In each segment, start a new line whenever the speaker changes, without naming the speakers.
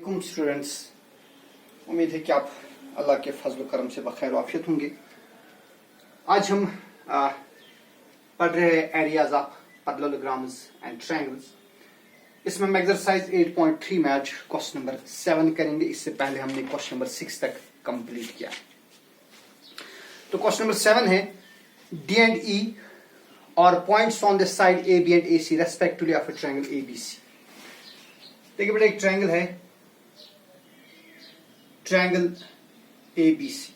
वालेकुम स्टूडेंट्स। उम्मीद है कि आप अल्लाह के फजल करम से बखैर आफियत होंगे। आज हम पढ़ रहे हैं areas of parallelograms and triangles. इसमें हम एक्सरसाइज 8.3 में आज क्वेश्चन नंबर 7 करेंगे। इससे पहले हमने क्वेश्चन नंबर 6 तक कंप्लीट किया। तो क्वेश्चन नंबर 7 है डी एंड ई और points on the side A B and A C respectively of a triangle A B C. देखिए बेटा, एक ट्रायंगल है, triangle A B C.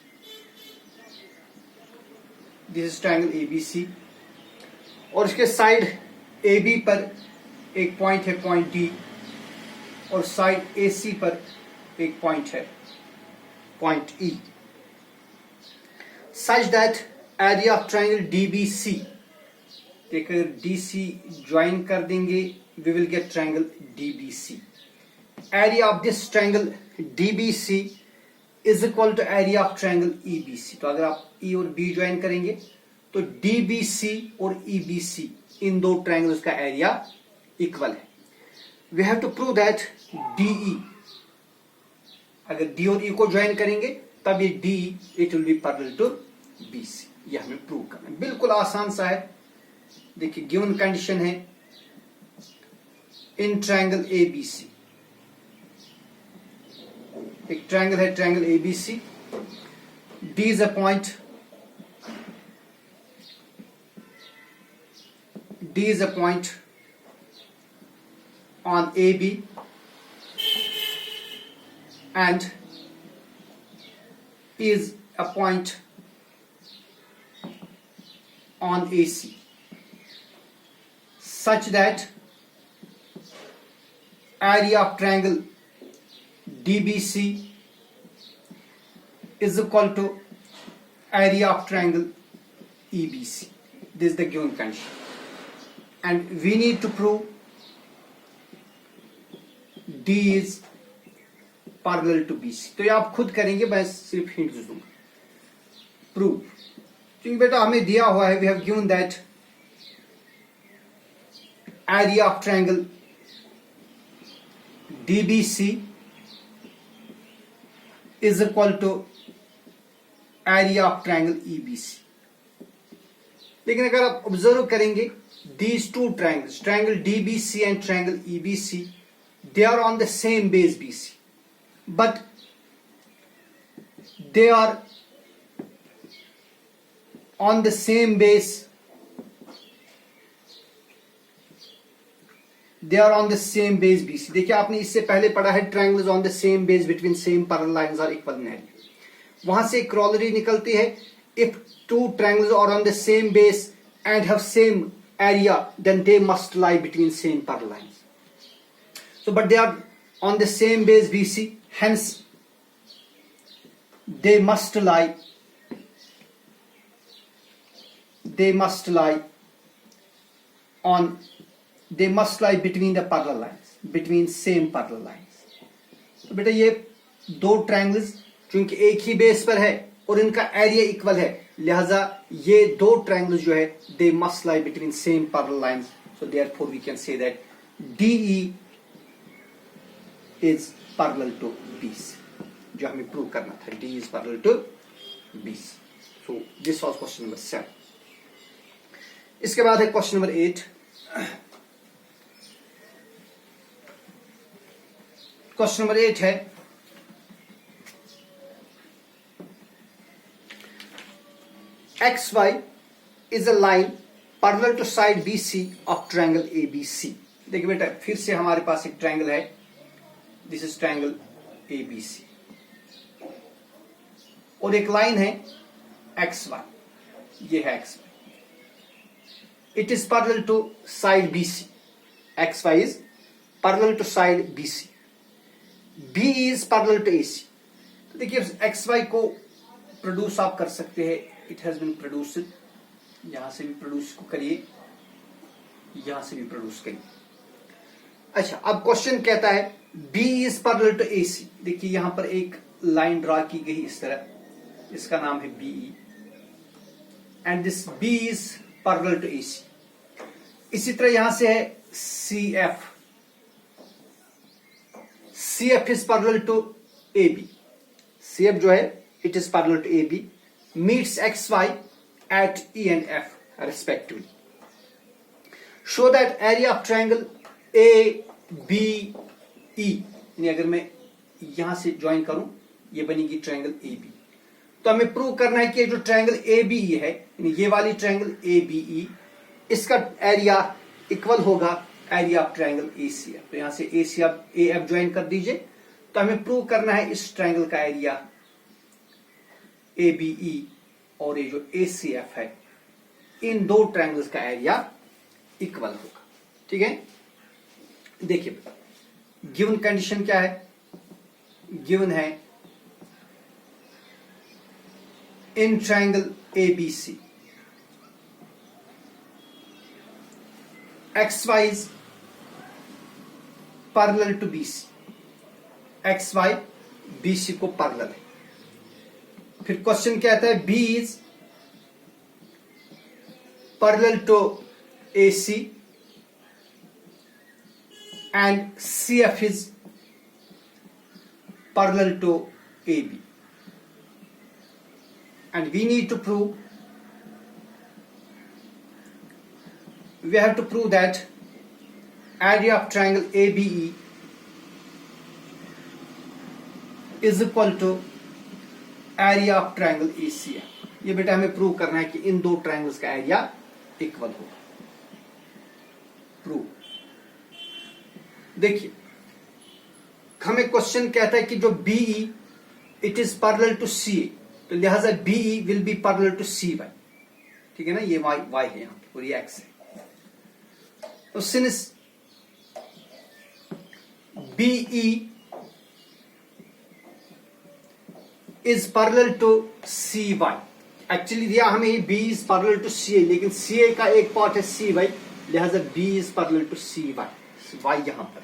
This is triangle A B C और इसके side A B पर एक point है, point D, और साइड ए सी पर एक पॉइंट है, point E. Such that area of triangle D B C, देखिए डी सी ज्वाइन कर देंगे, we will get triangle D B C. Area of this triangle D B C is equal to area of triangle E B C. तो अगर आप ई और B join करेंगे तो D B C और ई B सी, इन दो ट्रायंगल्स का एरिया इक्वल है। We have to prove that D E, अगर डी और ई को ज्वाइन करेंगे तब ये D it will be parallel to B C. ये हमें प्रूव करना है, बिल्कुल आसान सा है। देखिए गिवन कंडीशन है इन ट्रायंगल ए बी सी, एक ट्रायंगल है triangle A B C, D is a point, D is a point on AB and is a point on AC such that area of triangle DBC is equal to area of triangle EBC. This is the given condition and we need to prove D is parallel to BC। तो ये आप खुद करेंगे, मैं सिर्फ hint दूंगा। Prove, क्योंकि बेटा हमें दिया हुआ है, we have given that area of triangle DBC is equal to area of triangle EBC। लेकिन अगर आप ऑब्जर्व करेंगे these two triangles, triangle DBC and triangle EBC, they are on the same base BC, but they are on the same base, they are on the same base BC। देखिए आपने इससे पहले पढ़ा है triangles on the same base between same parallel lines are equal in area। वहां से corollary निकलती है, if two triangles are on the same base and have same area then they must lie between same parallel lines। So, but they are on the same base BC, hence they must lie between the parallel lines, between same parallel lines। तो बेटा ये दो triangles चूंकि एक ही base पर है और इनका एरिया इक्वल है, लिहाजा ये दो ट्रायंगल्स जो है they must lie between same parallel lines। So therefore we can say that DE is parallel to BC, जो हमें प्रूव करना था, D is parallel to BC। So this was question number 7। इसके बाद है क्वेश्चन नंबर 8। क्वेश्चन नंबर 8 है XY is a line parallel to side BC of triangle ABC। देखिए बेटा फिर से हमारे पास एक ट्रायंगल है, दिस इज ट्रायंगल ABC, और एक लाइन है XY, ये है XY। It is parallel to side BC, XY is parallel to side BC, B is parallel to AC। तो देखिए XY को प्रोड्यूस आप कर सकते हैं, इट हैज बीन प्रोड्यूस्ड, यहां से भी प्रोड्यूस को करिए, यहां से भी प्रोड्यूस करिए। अच्छा, अब क्वेश्चन कहता है B is parallel to AC। देखिए यहां पर एक लाइन ड्रा की गई इस तरह, इसका नाम है BE and this B is parallel to AC। इसी तरह यहां से है CF, CF is parallel to AB. CF जो है it is parallel to AB, meets XY at E and F respectively. Show that area of triangle ABE, यानी अगर मैं यहां से ज्वाइन करूं ये बनेगी ट्रायंगल AB. तो हमें प्रूव करना है कि ये जो ट्रायंगल ABE है, यानी ये वाली ट्रायंगल ABE, इसका एरिया इक्वल होगा एरिया ऑफ ट्रायंगल ACF. तो यहां से AF ज्वाइन कर दीजिए. तो हमें प्रूव करना है इस ट्रायंगल का एरिया ABE और ये जो ACF है, इन दो ट्रायंगल्स का एरिया इक्वल होगा. ठीक है, देखिए गिवन कंडीशन क्या है. गिवन है in triangle ABC XY is parallel to BC. XY BC को पैरेलल है. फिर क्वेश्चन कहता है B is parallel to AC and CF is parallel to AB. And we need to prove, we have to prove that area of triangle ABE is equal to area of triangle ACF. ये बेटा हमें prove करना है कि इन दो triangles का area equal होगा. Prove. देखिए हमें क्वेश्चन कहता है कि जो BE it is parallel to CA, तो लिहाजा BE will be parallel to CY. ठीक है ना, ये y है यहां पे और ये x है. तो since BE is parallel to CY, actually दिया हमें ये B is parallel to CA, लेकिन CA का एक पार्ट है CY, लिहाजा B is parallel to CY. y यहां पर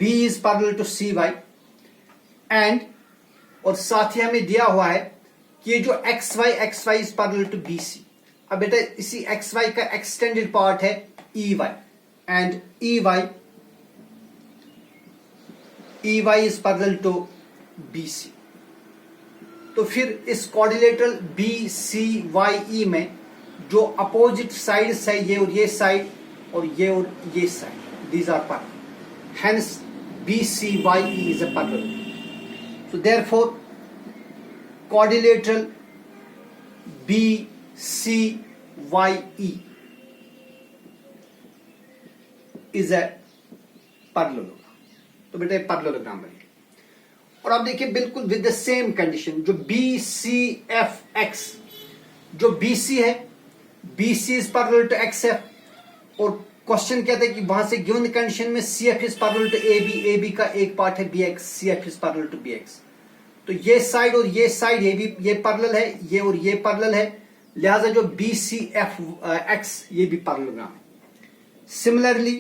B is parallel to CY and, और साथ ही हमें दिया हुआ है कि ये जो XY is parallel to BC. अब बेटा इसी XY का एक्सटेंडेड पार्ट है EY and EY is parallel to BC. तो फिर इस क्वाड्रिलेटरल BCYE में जो अपोजिट साइड्स है, ये और ये साइड और ये side, these are parallel. Hence BCYE is a parallel. So therefore quadrilateral BCYE is a parallelogram. तो बेटा पैरेललोग्राम बनेगा. और आप देखिए बिल्कुल विद द सेम कंडीशन, जो BCFX, जो BC है, BC is parallel to XF, और क्वेश्चन कहता है कि वहां से गिवन कंडीशन में CF is parallel to AB, AB का एक पार्ट है BX, CF is parallel to BX. तो ये साइड और ये साइड ये पैरेलल है, ये और ये पैरेलल है, लिहाजा जो BCFX ये भी पैरेललोग्राम है. Similarly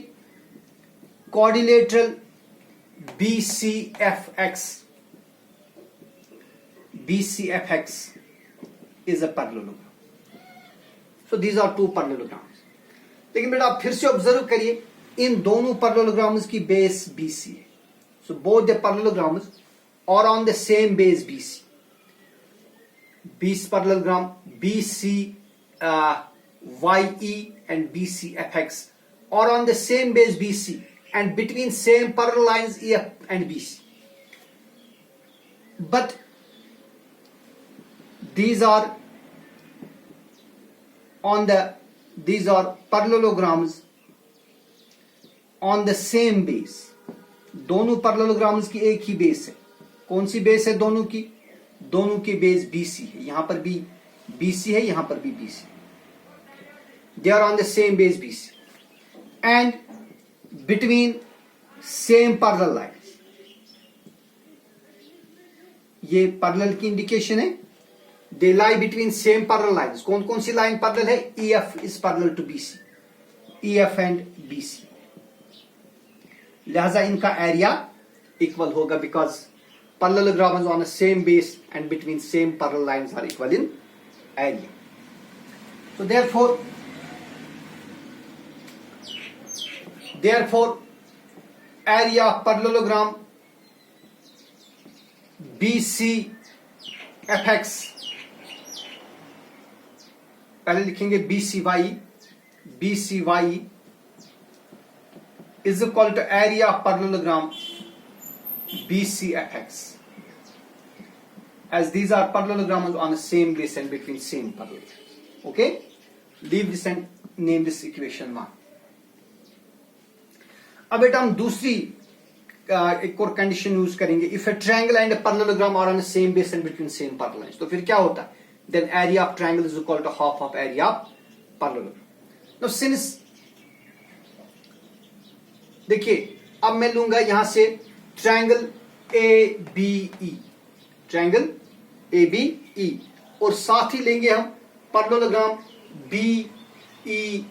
quadrilateral BCFX is a parallelogram. So these are two parallelograms. लेकिन बेटा आप फिर से ऑब्जर्व करिए, इन दोनों पैरेललोग्राम्स की बेस BC है. So both the parallelograms are on the same base BC. These parallelogram BCYE and BCFX are on the same base BC and between same parallel lines EF and BC. But these are parallelograms on the same base. दोनों parallelograms की एक ही base है. कौन सी base है दोनों की? दोनों की बेस BC है. यहां पर भी BC है, यहां पर भी BC. They are on the same base BC and between same parallel lines. ये पैरेलल की इंडिकेशन है. They lie between same parallel lines. कौन कौन सी लाइन पैरेलल है? EF is parallel to BC. EF and BC. लिहाजा इनका area equal होगा because parallelograms on the same base and between same parallel lines are equal in area. So therefore area of parallelogram BCFX, पहले लिखेंगे BCY is equal to area of parallelogram BCFX, as these are parallelograms on the same base and between same parallelograms. Okay, leave this and name this equation 1. अब बेटा हम दूसरी एक और condition use करेंगे. If a triangle and a parallelogram are on the same base and between same parallel, तो फिर क्या होता है? Then area of triangle is equal to half of area of parallelogram. Now since देखिए, अब मैं लूंगा यहां से ट्रायंगल ABE, ट्रायंगल ABE, और साथ ही लेंगे हम पैरेललोग्राम BEYC,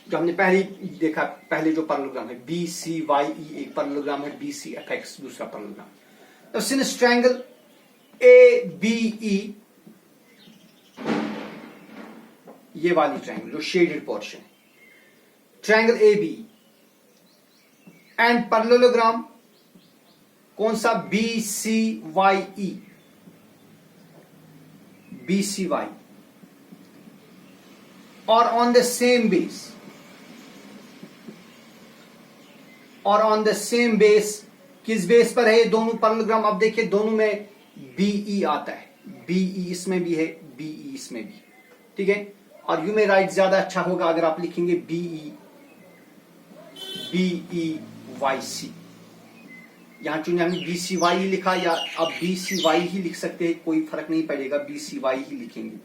जो हमने पहले देखा. पहले जो पैरेललोग्राम है BCYE एक पैरेललोग्राम है, BCFX दूसरा पैरेललोग्राम. तो सिंस ट्रायंगल ABE, ये वाली ट्रायंगल जो शेडेड पोर्शन है, ट्रायंगल ABE एंड पैरेललोग्राम कौन सा? BCYE और ऑन द सेम बेस, और ऑन द सेम बेस. किस बेस पर है ये दोनों पैरेललोग्राम? अब देखिए दोनों में BE आता है, BE इसमें भी है, BE इसमें भी, ठीक है. और यू में राइट ज्यादा अच्छा होगा अगर आप लिखेंगे BEYC. यहां चुने हमने BCYE लिखा, या आप BCY ही लिख सकते हैं, कोई फर्क नहीं पड़ेगा, BCY ही लिखेंगे.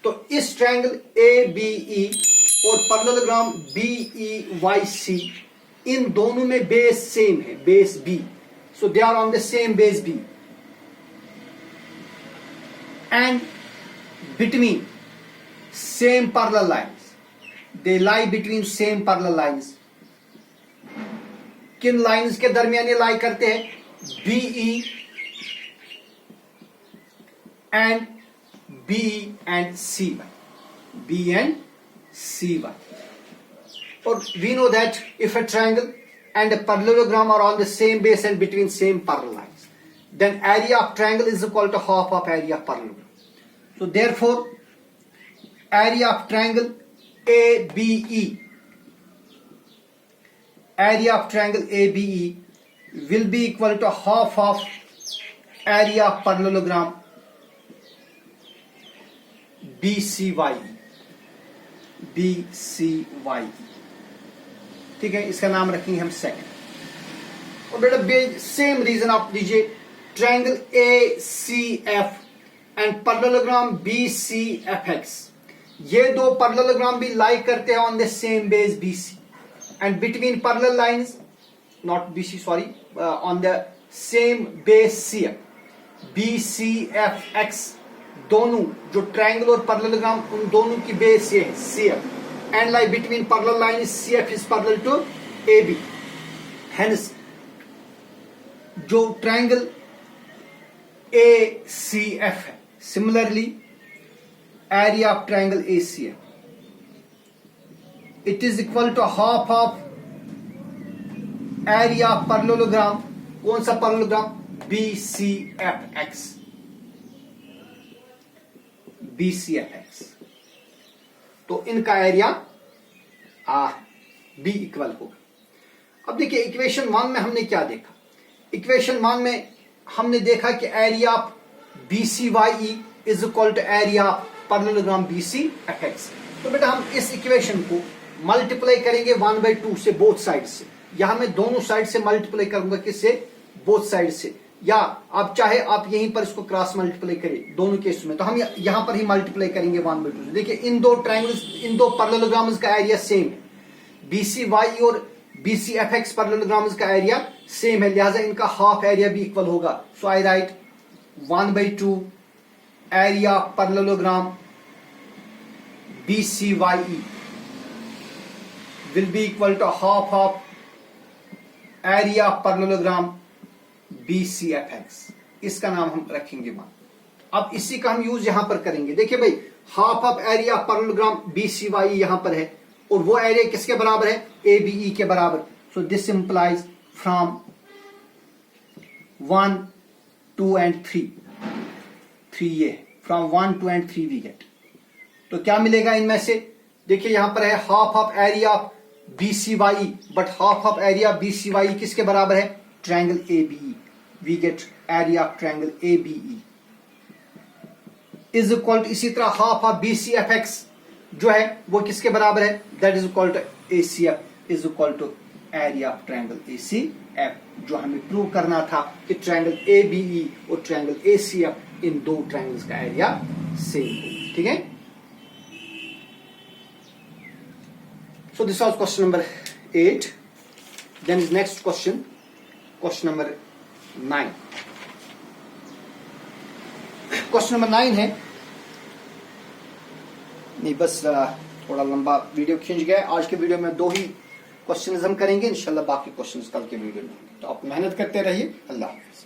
तो इस ट्रायंगल ABE और पैरेललोग्राम BEYC, इन दोनों में बेस सेम है, base B, so they are on the same base B and between same parallel lines, they lie between same parallel lines. किन लाइंस के दरमियान ये लाई करते हैं? BE and C1. B and C1. Or we know that if a triangle and a parallelogram are on the same base and between same parallel lines, then area of triangle is equal to half of area of parallelogram. So therefore, area of triangle ABE, will be equal to half of area of parallelogram BCYE. ठीक है, इसका नाम रखेंगे हम second. और बेटा same reason आप दीजिए, triangle ACF and parallelogram BCFX, ये दो पैरेललोग्राम भी लाई करते हैं on the same base BC and between parallel lines, not BC sorry, on the same base CF. BCFX दोनों जो ट्रायंगल और पैरेललोग्राम, उन दोनों की बेस ये है CF, and lie between parallel lines CF is parallel to AB. Hence, जो triangle ACF है, similarly area of triangle ACF, it is equal to half of area of parallelogram. कौन सा पैरेललोग्राम? BCFX. तो इनका area B equal होगा. अब देखिए equation 1 में हमने क्या देखा? इक्वेशन 1 में हमने देखा कि area of BCYE is equal to area parallelogram BCFX. तो बेटा हम इस इक्वेशन को मल्टीप्लाई करेंगे 1/2 से, बोथ साइड से. यहां मैं दोनों साइड से मल्टीप्लाई करूंगा, किससे? बोथ साइड से. या आप चाहे आप यहीं पर इसको क्रॉस मल्टीप्लाई करें दोनों केस में, तो हम यहां पर ही मल्टीप्लाई करेंगे 1/2 से. देखिए इन दो ट्रायंगल्स, इन दो पैरेललोग्राम्स का एरिया सेम है. BCYE और BCFX पैरेललोग्राम्स का एरिया सेम है, लिहाजा इनका हाफ एरिया भी इक्वल होगा. So I write 1/2 area parallelogram BCYE will be equal to half of area parallelogram BCFX. इसका नाम हम रखेंगे 1. अब इसी का हम यूज यहां पर करेंगे. देखिए भाई, half of area parallelogram BCYE यहां पर है और वो एरिया किसके बराबर है, ए बी ई के बराबर. So this implies from 1, 2 and 3 ये फ्रॉम 1, 2 and 3 वी गेट. तो क्या मिलेगा इनमें से, देखिए यहां पर है half of area of B C Y, but half of area B C Y किसके बराबर है, triangle A B E. We get area of triangle A B E is equal to, इसी तरह half of B C F X जो है वो किसके बराबर है, that is equal to A C F is equal to area of triangle A C F. जो हमें प्रूव करना था कि ट्रायंगल ए बी ई और ट्रायंगल ए सी एफ इन दो ट्रायंगल्स का एरिया सेम हो. ठीक है. So this was question number 8. Then is next question number 9. Question number 9 है, नहीं बस थोड़ा लंबा वीडियो खींच गया. आज के वीडियो में 2 ही क्वेश्चन हम करेंगे, इंशाल्लाह बाकी क्वेश्चंस कल के वीडियो में. तो आप मेहनत करते रहिए. अल्लाह हाफिज.